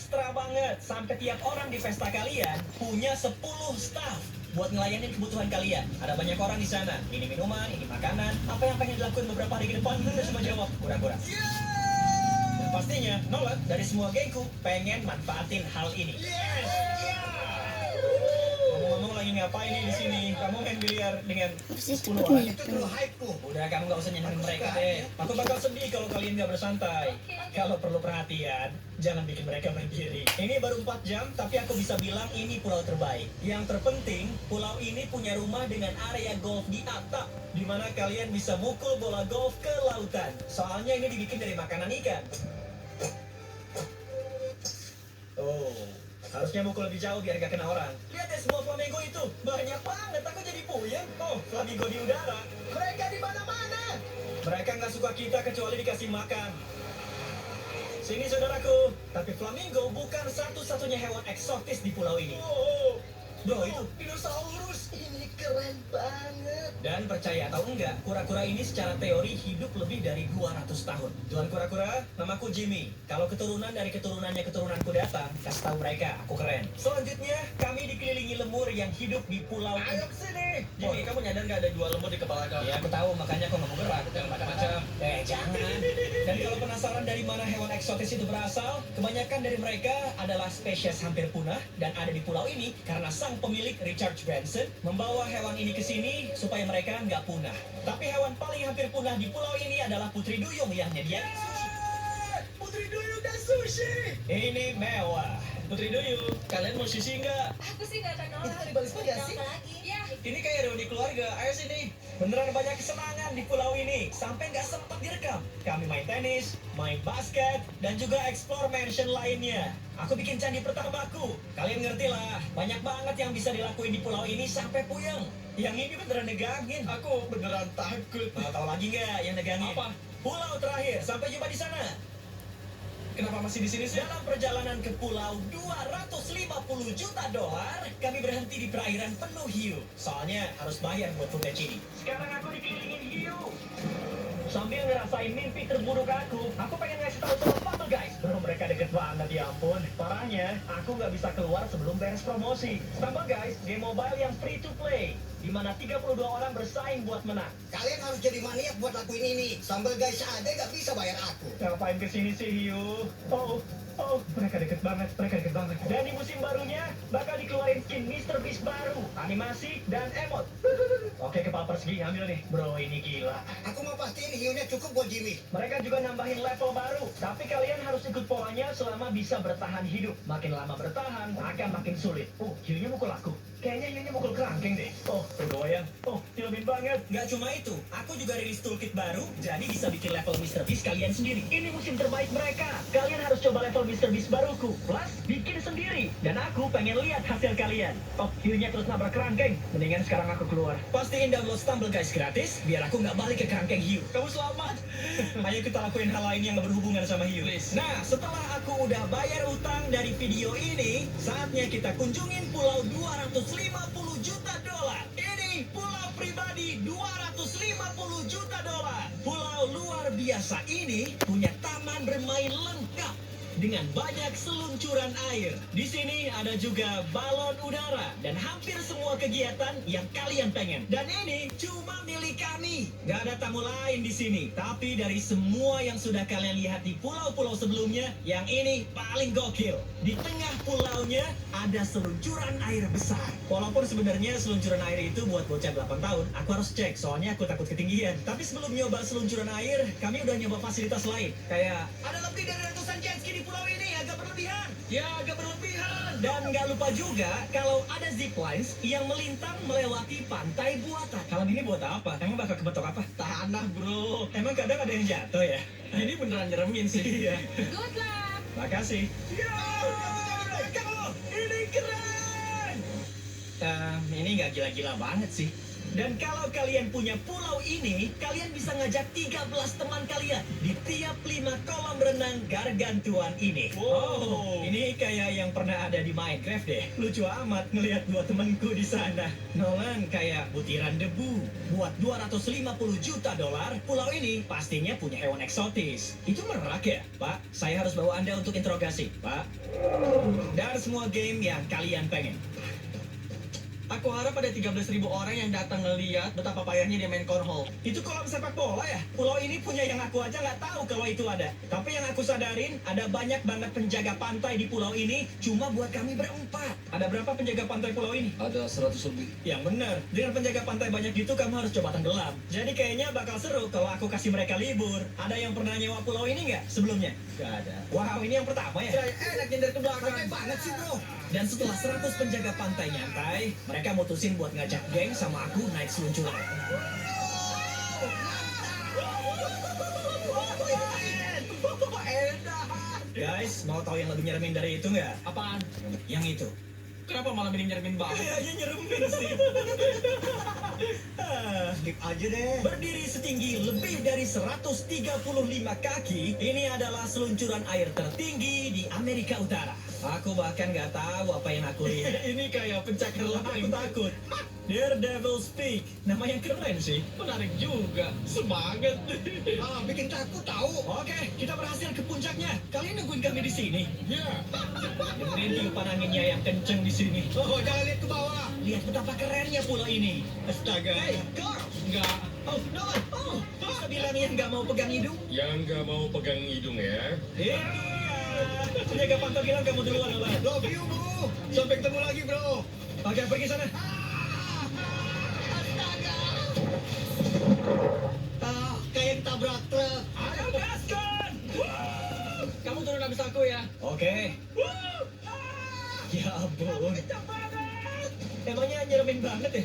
ekstra banget. Sampai tiap orang di pesta kalian punya 10 staff buat ngelayanin kebutuhan kalian. Ada banyak orang di sana. Ini minuman, ini makanan. Apa yang pengen dilakuin beberapa hari ke depan? Kita semua jawab. Kurang-kurang. Dan pastinya, Nolan dari semua gengku pengen manfaatin hal ini. Ngomong-ngomong lagi ngapain nih di sini? Kamu main biliar dengan 10 orang? Itu terlalu hype-ku. Udah, kamu gak usah nyenengin mereka deh. Aku bakal sedih kalau kalian gak bersantai. Kalau perlu perhatian, jangan bikin mereka berdiri. Ini baru 4 jam, tapi aku bisa bilang ini pulau terbaik. Yang terpenting, pulau ini punya rumah dengan area golf di atap, di mana kalian bisa mukul bola golf ke lautan. Soalnya ini dibikin dari makanan ikan. Oh, harusnya mukul lebih jauh biar gak kena orang. Lihat deh semua flamingo itu. Banyak banget, aku jadi puyeng. Oh, flamingo di udara. Mereka di mana-mana. Mereka nggak suka kita kecuali dikasih makan. Sini saudaraku. Tapi flamingo bukan satu-satunya hewan eksotis di pulau ini. Oh, bro, itu dinosaurus. Ini keren banget. Dan percaya atau enggak, kura-kura ini secara teori hidup lebih dari 200 tahun. Tuan kura-kura, namaku Jimmy. Kalau keturunan dari keturunannya keturunanku datang, kasih tahu mereka, aku keren. Selanjutnya, kami dikelilingi lemur yang hidup di pulau ini. Ayo kesini. Jimmy, kamu nyadar nggak ada 2 lemur di kepala kamu? Ya, aku tahu, makanya aku nggak mau gerak. Jangan macam-macam. Jangan. Dan kalau penasaran dari mana hewan eksotis itu berasal, kebanyakan dari mereka adalah spesies hampir punah dan ada di pulau ini karena sang pemilik Richard Branson membawa hewan ini ke sini supaya mereka nggak punah. Tapi hewan paling hampir punah di pulau ini adalah putri duyung yang nyediain sushi. Putri duyung dan sushi. Ini mewah. Putri duyung, kalian mau sushi nggak? Aku sih nggak akan nolak. Itu dari Balisma nggak sih? Apa lagi? Ya. Ini kayak reuni keluarga. Ayo sini. Beneran banyak kesenangan di pulau ini. Sampai nggak sempat direkam. Kami main tenis, main basket, dan juga explore mansion lainnya. Aku bikin candi pertamaku. Kalian ngerti lah. Banyak banget yang bisa dilakuin di pulau ini sampai puyeng. Yang ini beneran negangin. Aku beneran takut. Mau tahu lagi nggak yang negangin? Apa? Pulau terakhir. Sampai jumpa di sana. Kenapa masih di sini sih? Dalam perjalanan ke pulau 250 juta dolar, kami berhenti di perairan penuh hiu. Soalnya harus bayar buat footage ini. Sekarang aku dikelilingin hiu. Sambil ngerasain mimpi terburuk aku pengen ngasih tahu sama Fumble Guys. Bro, mereka deket banget, ya ampun. Parahnya, aku nggak bisa keluar sebelum beres promosi. Fumble Guys, game mobile yang free to play, di mana 32 orang bersaing buat menang. Kalian harus jadi maniak buat lakuin ini. Sambal guys ada nggak bisa bayar aku. Ngapain kesini sih, hiu? Oh, mereka deket banget. Dan di musim barunya, bakal dikeluarin skin Mr. Beast baru, animasi, dan emot. Oke, kepala persegi, ambil nih. Bro, ini gila. Aku mau pastiin hiunya cukup buat Jimmy. Mereka juga nambahin level baru, tapi kalian harus ikut polanya selama bisa bertahan hidup. Makin lama bertahan, akan makin sulit. Oh, hiunya mukul aku. Kayaknya hiunya mukul kerangkeng deh. Oh, bergoyang. Oh, filmin banget. Gak cuma itu, aku juga rilis toolkit baru, jadi bisa bikin level Mr. Beast kalian sendiri. Ini musim terbaik mereka. Kalian harus coba level Mr. Beast baruku. Plus, bikin sendiri. Dan aku pengen lihat hasil kalian. Oh, hiunya terus nabrak kerangkeng. Mendingan sekarang aku keluar. Pastiin download Stumble Guys gratis, biar aku nggak balik ke kerangkeng hiu. Kamu selamat. Ayo kita lakuin hal lain yang gak berhubungan sama hiu. Nah, setelah aku udah bayar utang dari video ini, saatnya kita kunjungin pulau 250 juta dolar. Ini pulau pribadi 250 juta dolar. Pulau luar biasa ini punya taman bermain lengkap dengan banyak seluncuran air. Di sini ada juga balon udara dan hampir semua kegiatan yang kalian pengen. Dan ini cuma milik kami. Gak ada tamu lain di sini. Tapi dari semua yang sudah kalian lihat di pulau-pulau sebelumnya, yang ini paling gokil. Di tengah pulaunya ada seluncuran air besar. Walaupun sebenarnya seluncuran air itu buat bocah 8 tahun, aku harus cek soalnya aku takut ketinggian. Tapi sebelum nyoba seluncuran air, kami udah nyoba fasilitas lain. Kayak ada lebih dari ratusan jet ski di pulau ini, agak berlebihan. Ya, agak berlebihan. Dan nggak lupa juga kalau ada zip lines yang melintang melewati pantai buatan. Kalau ini buat apa? Emang bakal kebetok apa? Tanah, bro. Emang kadang ada yang jatuh ya? Ini beneran nyeremin sih. Iya. Good luck. Makasih. Ya, kamu ini keren. Ini nggak gila-gila banget sih. Dan kalau kalian punya pulau ini, kalian bisa ngajak 13 teman kalian di tiap 5 kolam renang gargantuan ini. Oh, ini kayak yang pernah ada di Minecraft deh. Lucu amat ngelihat dua temanku di sana. Nolan kayak butiran debu. Buat 250 juta dolar, pulau ini pastinya punya hewan eksotis. Itu merak ya, Pak? Saya harus bawa Anda untuk interogasi, Pak. Dan semua game yang kalian pengen. Aku harap ada 13.000 orang yang datang ngeliat betapa payahnya dia main cornhole. Itu kolam sepak bola ya? Pulau ini punya yang aku aja nggak tahu kalau itu ada. Tapi yang aku sadarin, ada banyak banget penjaga pantai di pulau ini cuma buat kami berempat. Ada berapa penjaga pantai pulau ini? Ada 100 lebih. Yang bener, dengan penjaga pantai banyak gitu kamu harus coba tenggelam. Jadi kayaknya bakal seru kalau aku kasih mereka libur. Ada yang pernah nyewa pulau ini nggak sebelumnya? Nggak ada. Wow, ini yang pertama ya? Enak nyender ke belakang. Santai banget sih, bro. Dan setelah 100 penjaga pantai nyantai, mereka mutusin buat ngajak geng sama aku naik seluncuran. Guys, mau tahu yang lebih nyeremin dari itu nggak? Apaan? Yang itu. Kenapa malam ini nyeremin banget? Kayaknya nyeremin sih. Skip aja deh. Berdiri setinggi lebih dari 135 kaki, ini adalah seluncuran air tertinggi di Amerika Utara. Aku bahkan nggak tahu apa yang aku lihat. Ini kayak pencakar Aku lain. takut. Daredevil's Peak, nama yang keren sih. Menarik juga. Semangat. Ah, bikin takut tahu. Oke, kita berhasil ke puncaknya. Kalian nungguin kami di sini. Ya. Dengerin tiupan anginnya yang kenceng di sini. Oh, jangan lihat ke bawah. Lihat betapa kerennya pulau ini. Astaga. Hey, Carl! Enggak. Oh, Noah! Oh, bisa bilang yang nggak mau pegang hidung? Yang nggak mau pegang hidung ya. Iya. Penjaga pantai bilang kamu duluan, Noah. Love you, bro. Sampai ketemu lagi, bro. Oke, pergi sana. Ah, kayak ditabrak truk. Ayo gaskan! Kamu turun habis aku ya. Oke. Ya ampun. Emangnya nyeremin banget ya?